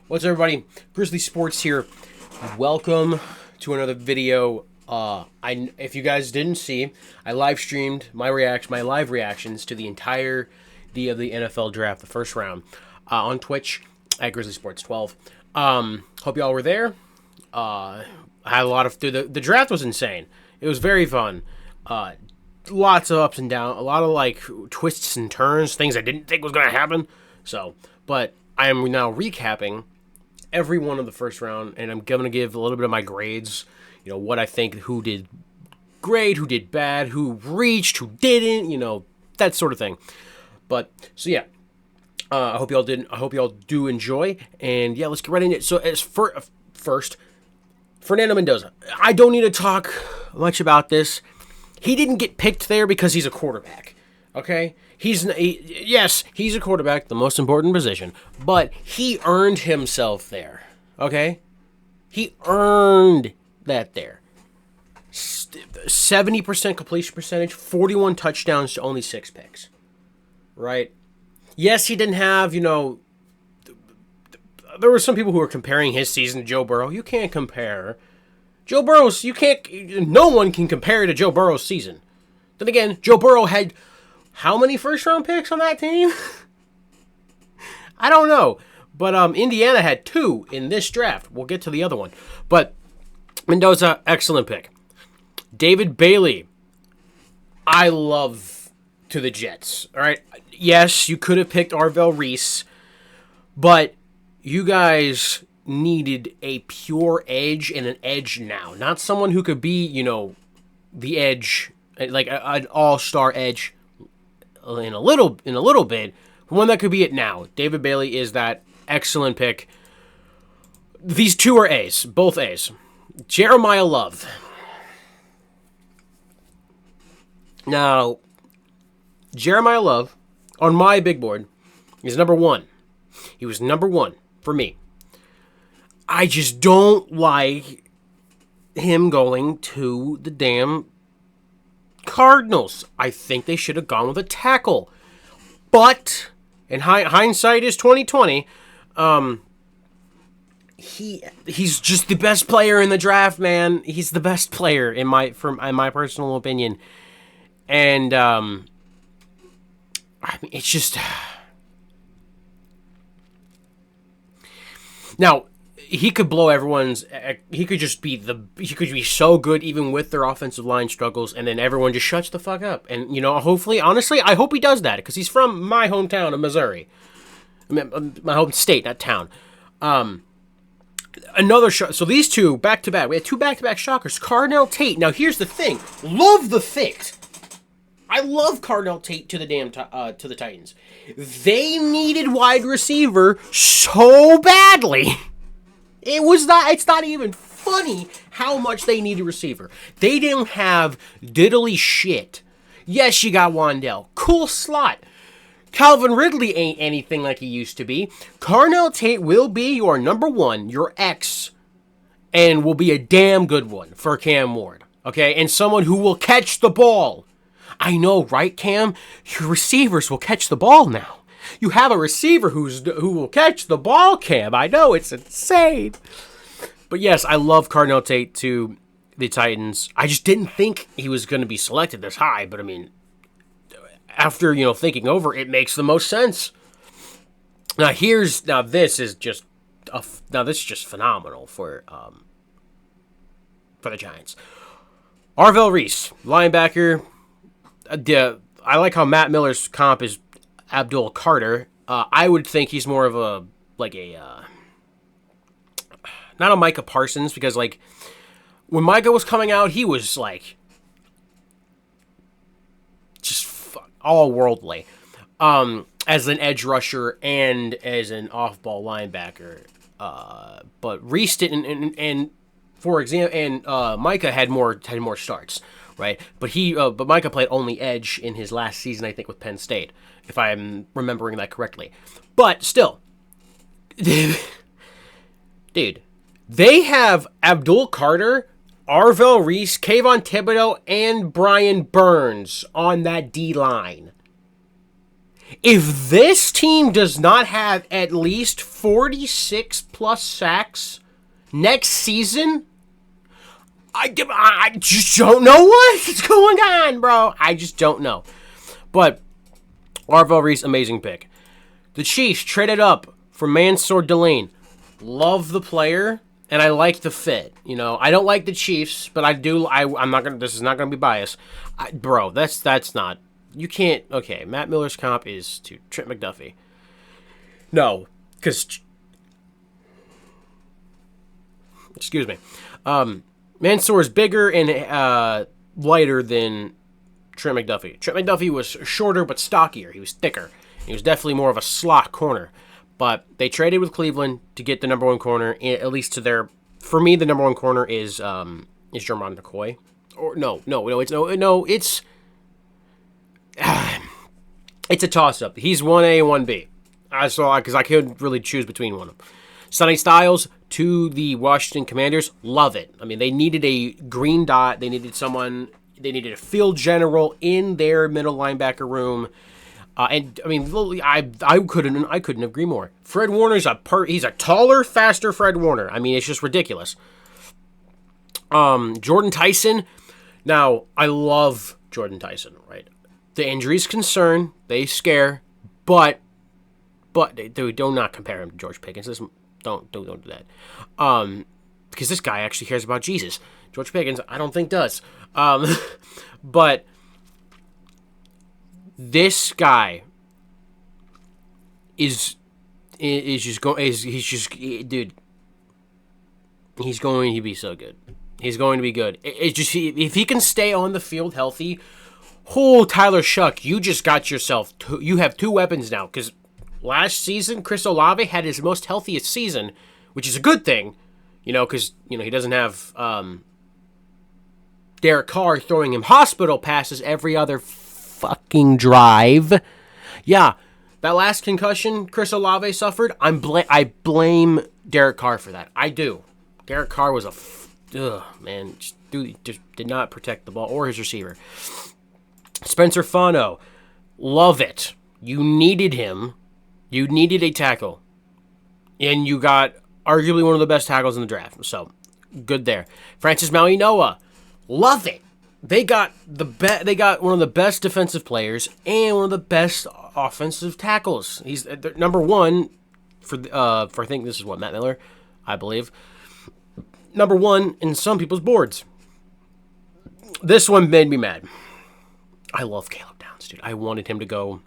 What's up, everybody? Grizzly Sports here. Welcome to another video. If you guys didn't see, I live streamed my live reactions to the entirety of the NFL draft, the first round, on Twitch at Grizzly Sports 12. Hope y'all were there. I had a lot of the draft was insane. It was very fun. Lots of ups and downs, a lot of like twists and turns, things I didn't think was gonna happen. But I am now recapping every one of the first round, and I'm going to give a little bit of my grades, what I think, who did great, who did bad, who reached, who didn't, that sort of thing. But, so yeah, I hope y'all do enjoy, and yeah, let's get right into it. So, first, Fernando Mendoza. I don't need to talk much about this. He didn't get picked there because he's a quarterback, okay? Yes, he's a quarterback, the most important position, but he earned himself there, okay? He earned that there. 70% completion percentage, 41 touchdowns to only 6 picks, right? Yes, he didn't have, there were some people who were comparing his season to Joe Burrow. You can't compare. Joe Burrow's, no one can compare to Joe Burrow's season. Then again, Joe Burrow had how many first-round picks on that team? I don't know. But Indiana had 2 in this draft. We'll get to the other one. But Mendoza, excellent pick. David Bailey, I love to the Jets. All right. Yes, you could have picked Arvell Reese, but you guys needed a pure edge and an edge now. Not someone who could be, the edge, like an all-star edge in a little bit, one that could be it now. David Bailey is that excellent pick. These 2 are A's, both A's. Jeremiah Love. Now, Jeremiah Love, on my big board, is number 1. He was number 1 for me. I just don't like him going to the damn Cardinals. I think they should have gone with a tackle. But, and hindsight is 2020, he's just the best player in the draft, man. He's the best player in my personal opinion. And it's just now he could blow everyone's. He could be so good even with their offensive line struggles, and then everyone just shuts the fuck up. And hopefully, honestly, I hope he does that because he's from my hometown of Missouri, my home state, not town. Another shot. So these 2 back to back. We had 2 back-to-back shockers. Carnell Tate. Now here's the thing. Love the fit. I love Carnell Tate to the to the Titans. They needed wide receiver so badly. It's not even funny how much they needed receiver. They didn't have diddly shit. Yes, you got Wandell. Cool slot. Calvin Ridley ain't anything like he used to be. Carnell Tate will be your number 1, your X, and will be a damn good one for Cam Ward. Okay? And someone who will catch the ball. I know, right, Cam? Your receivers will catch the ball now. You have a receiver who will catch the ball, Cam. I know, it's insane. But yes, I love Carnell Tate to the Titans. I just didn't think he was going to be selected this high. But, after, thinking over, it makes the most sense. Now this is just phenomenal for the Giants. Arvell Reese, linebacker. I like how Matt Miller's comp is Abdul Carter. I would think he's more of not a Micah Parsons, because when Micah was coming out, he was just all worldly as an edge rusher and as an off-ball linebacker. But Reese didn't, and for example, and Micah had more starts. Right, but Micah played only edge in his last season, I think, with Penn State, if I'm remembering that correctly. But still, dude, they have Abdul Carter, Arvell Reese, Kayvon Thibodeau, and Brian Burns on that D line. If this team does not have at least 46 plus sacks next season, I just don't know what's going on, bro. I just don't know. But Arvell Reese, amazing pick. The Chiefs traded up for Mansour Delane. Love the player, and I like the fit. You know, I don't like the Chiefs, but I do. I'm not gonna. This is not gonna be biased, bro. That's not. You can't. Okay, Matt Miller's comp is to Trent McDuffie. No, because excuse me. Mansour is bigger and lighter than Trent McDuffie. Trent McDuffie was shorter but stockier. He was thicker. He was definitely more of a slot corner. But they traded with Cleveland to get the number one corner, at least to their. For me, the number one corner is Jermon McCoy. Or it's it's a toss up. He's 1A and 1B. I saw because I couldn't really choose between one of them. Sonny Styles to the Washington Commanders. Love it. I mean, they needed a green dot. They needed someone. They needed a field general in their middle linebacker room. And I mean, I couldn't agree more. Fred Warner's he's a taller, faster Fred Warner. I mean, it's just ridiculous. Jordan Tyson. Now, I love Jordan Tyson, right? The injuries concern, they scare, but dude, do not compare him to George Pickens. Don't do that. Because this guy actually cares about Jesus. George Pickens, I don't think does. But this guy is dude. He's going to be so good. He's going to be good. It's just if he can stay on the field healthy. Tyler Shuck, you just got yourself. You have two weapons now because last season Chris Olave had his most healthiest season, which is a good thing, because he doesn't have Derek Carr throwing him hospital passes every other fucking drive. Yeah, that last concussion Chris Olave suffered, I blame Derek Carr for that. I do. Derek Carr was man, just did not protect the ball or his receiver. Spencer Fano, love it. You needed him. You needed a tackle. And you got arguably one of the best tackles in the draft. So, good there. Francis Mauigoa, love it. They got they got one of the best defensive players and one of the best offensive tackles. He's number one for I think this is Matt Miller, I believe. Number one in some people's boards. This one made me mad. I love Caleb Downs, dude. I wanted him to go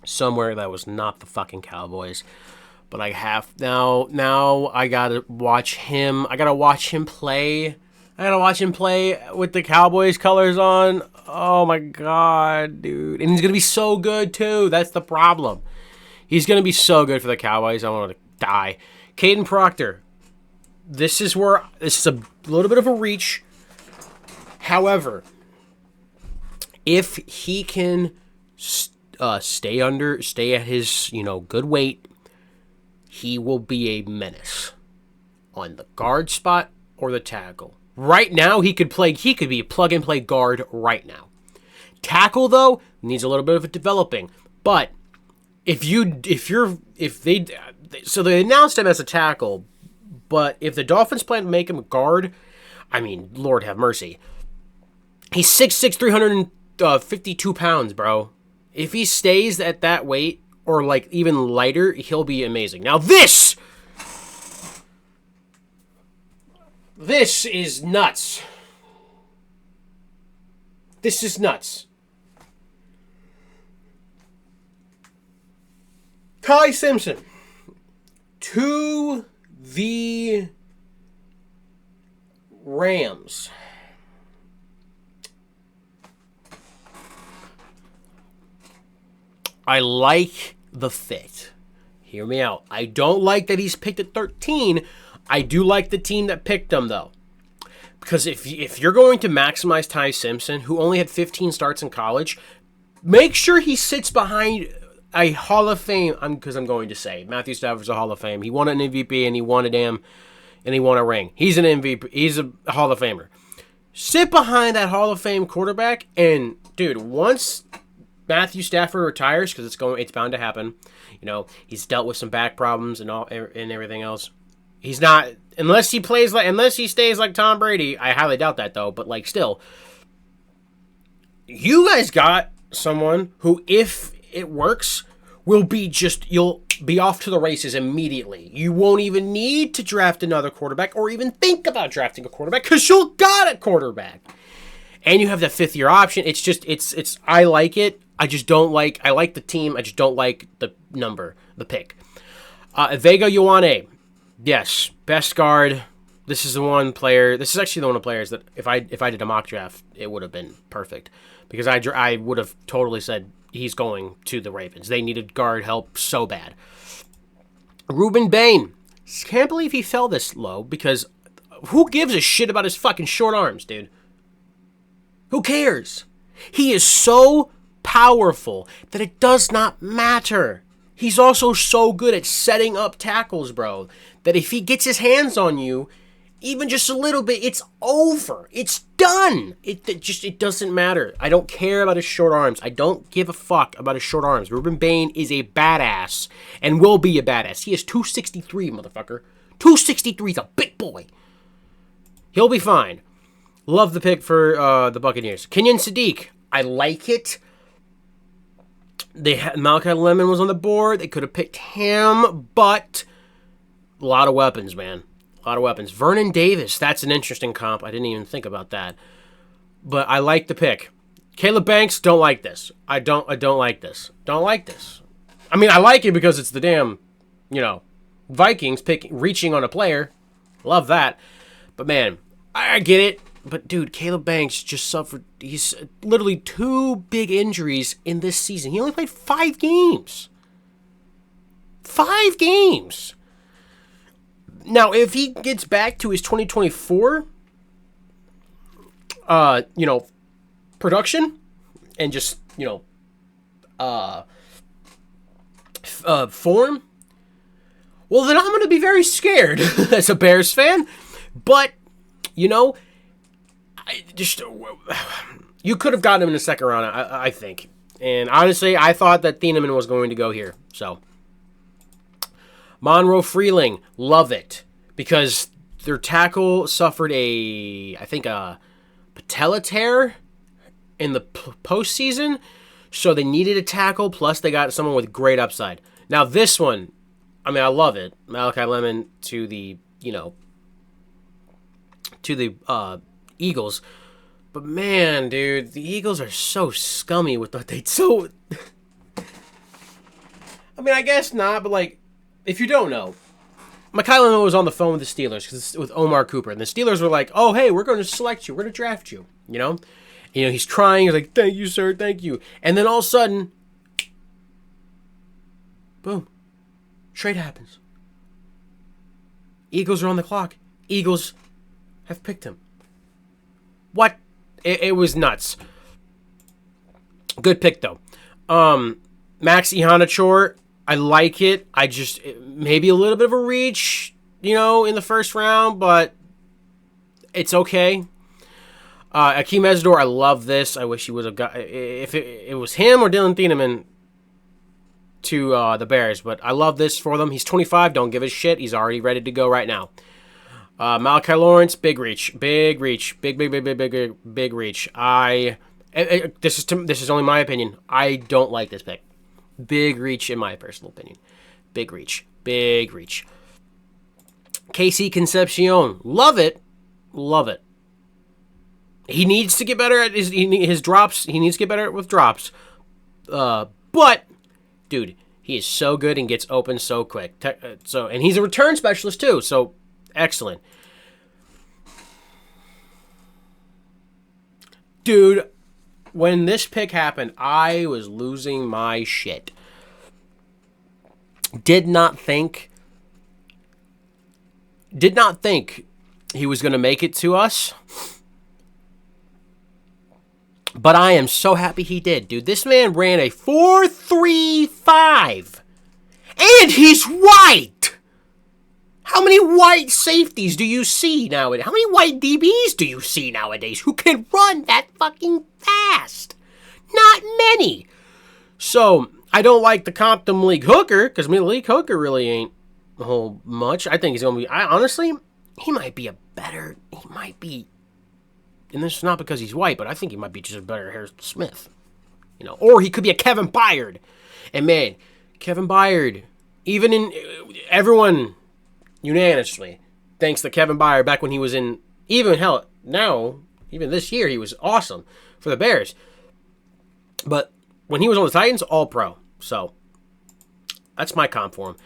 somewhere that was not the fucking Cowboys. But I have now I gotta watch him. I gotta watch him play. I gotta watch him play with the Cowboys colors on. Oh my god, dude. And he's gonna be so good too. That's the problem. He's gonna be so good for the Cowboys. I want to die. Caden Proctor. This is a little bit of a reach. However, if he can stay at his good weight, he will be a menace on the guard spot or the tackle. Right now, he could be a plug and play guard right now. Tackle though needs a little bit of a developing. But so they announced him as a tackle, but if the Dolphins plan to make him a guard, I mean, Lord have mercy. He's 6'6", 352 pounds, bro. If he stays at that weight, or like even lighter, he'll be amazing. Now this is nuts. This is nuts. Ty Simpson to the Rams. I like the fit. Hear me out. I don't like that he's picked at 13. I do like the team that picked him, though. Because if you're going to maximize Ty Simpson, who only had 15 starts in college, make sure he sits behind a Hall of Fame. Because I'm going to say Matthew Stafford's a Hall of Fame. He won an MVP and he won a ring. He's an MVP. He's a Hall of Famer. Sit behind that Hall of Fame quarterback, and dude, once Matthew Stafford retires, because it's bound to happen. You know, he's dealt with some back problems and everything else. He's not, unless he stays like Tom Brady. I highly doubt that though. But like, still, you guys got someone who, if it works, you'll be off to the races immediately. You won't even need to draft another quarterback or even think about drafting a quarterback, because you got a quarterback. And you have that 5th-year option. It's I like it. I like the team. I just don't like the pick. Vega Ioane. Yes, best guard. This is the one player. This is actually the one of the players that if I did a mock draft, it would have been perfect, because I would have totally said he's going to the Ravens. They needed guard help so bad. Ruben Bain. Can't believe he fell this low, because who gives a shit about his fucking short arms, dude? Who cares? He is so powerful that it does not matter. He's also so good at setting up tackles, bro, that if he gets his hands on you, even just a little bit, it's over. It's done. It doesn't matter. I don't care about his short arms. I don't give a fuck about his short arms. Ruben Bain is a badass and will be a badass. He is 263, motherfucker. 263 is a big boy. He'll be fine. Love the pick for the Buccaneers. Kenyon Sadiq. I like it. Malachi Lemon was on the board. They could have picked him, but a lot of weapons, man. A lot of weapons. Vernon Davis. That's an interesting comp. I didn't even think about that. But I like the pick. Caleb Banks. Don't like this. I don't like this. Don't like this. I mean, I like it because it's the damn, Vikings reaching on a player. Love that. But man, I get it. But, dude, Caleb Banks just suffered. He's literally 2 big injuries in this season. He only played 5 games. 5 games. Now, if he gets back to his 2024, production and just, form, well, then I'm going to be very scared as a Bears fan. But, you could have gotten him in the second round, I think. And honestly, I thought that Thieneman was going to go here. So, Monroe Freeling, love it. Because their tackle suffered a patella tear in the postseason. So they needed a tackle, plus they got someone with great upside. Now this one, I mean, I love it. Malachi Lemon to the Eagles. But man, dude, the Eagles are so scummy with what they so. I mean, I guess not, but like, if you don't know, Malachi Lemon was on the phone with the Steelers with Omar Cooper, and the Steelers were like, "Oh, hey, we're going to select you. We're going to draft you." He's crying. He's like, "Thank you, sir. Thank you." And then all of a sudden, boom, trade happens. Eagles are on the clock. Eagles have picked him. What? It was nuts. Good pick, though. Max Ihanachor, I like it. Maybe a little bit of a reach, in the first round, but it's okay. Akeem Mesidor, I love this. I wish he would have got, if it was him or Dylan Thieneman to the Bears, but I love this for them. He's 25, don't give a shit. He's already ready to go right now. Malachi Lawrence, big reach, big reach. This is only my opinion. I don't like this pick. Big reach in my personal opinion. Big reach. KC Concepcion, love it. He needs to get better at his drops. He needs to get better with drops. But dude, he is so good and gets open so quick. And he's a return specialist too. So excellent. Dude, when this pick happened, I was losing my shit. Did not think he was going to make it to us. But I am so happy he did, dude. This man ran a 4.35. And he's white. How many white safeties do you see nowadays? How many white DBs do you see nowadays who can run that fucking fast? Not many. So I don't like the comp to Malik Hooker because Malik Hooker really ain't a whole much. I think he's gonna be. Honestly, he might be a better. He might be, and this is not because he's white, but I think he might be just a better Harrison Smith. You know, or he could be a Kevin Byard. And man, Kevin Byard, even in everyone unanimously thinks that Kevin Byard back when he was in, even hell now, even this year, he was awesome for the Bears. But when he was on the Titans, all pro. So that's my comp for him.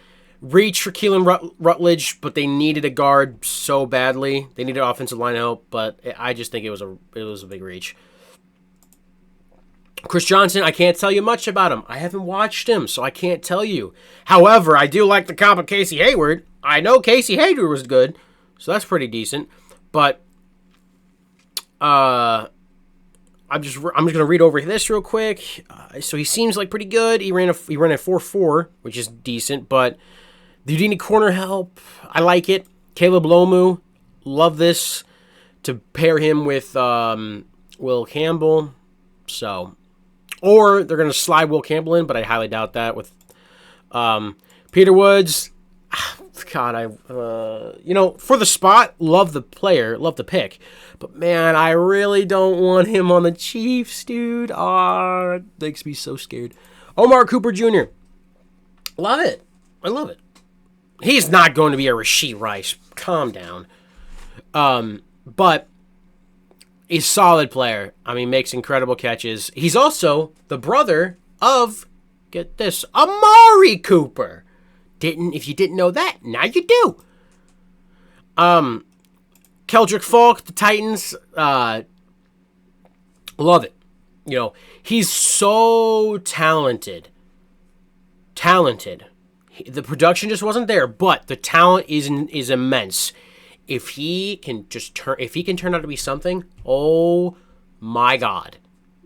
Reach for Keelan Rutledge, but they needed a guard so badly. They needed offensive line help, but I just think it was a big reach. Chris Johnson, I can't tell you much about him. I haven't watched him, so I can't tell you. However, I do like the comp of Casey Hayward. I know Casey Hayward was good, so that's pretty decent. But I'm just gonna read over this real quick. So he seems like pretty good. He ran a 4.4, which is decent. But do you need corner help? I like it. Caleb Lomu, love this to pair him with Will Campbell. So. Or they're going to slide Will Campbell in, but I highly doubt that. With Peter Woods, God, for the spot, love the player, love the pick. But, man, I really don't want him on the Chiefs, dude. That makes me so scared. Omar Cooper Jr. Love it. I love it. He's not going to be a Rashee Rice. Calm down. But he's a solid player. I mean, makes incredible catches. He's also the brother of, get this, Amari Cooper. If you didn't know that, now you do. Keldrick Falk, the Titans, love it. You know, he's so talented. The production just wasn't there, but the talent is immense. If he can turn out to be something, oh my God.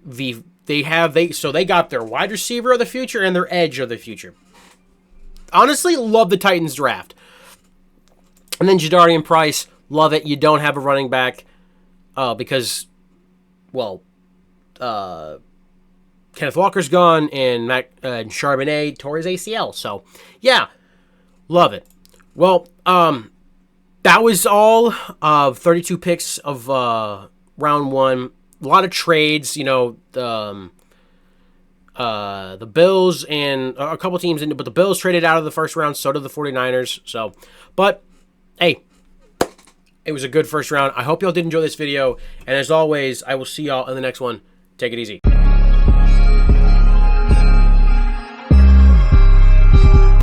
They got their wide receiver of the future and their edge of the future. Honestly, love the Titans draft. And then Jadarian Price, love it. You don't have a running back because, Kenneth Walker's gone and Charbonnet tore his ACL. So, yeah, love it. Well, that was all of 32 picks of round one. A lot of trades, the Bills and a couple teams, but the Bills traded out of the first round, so did the 49ers. So, but, hey, it was a good first round. I hope y'all did enjoy this video. And as always, I will see y'all in the next one. Take it easy.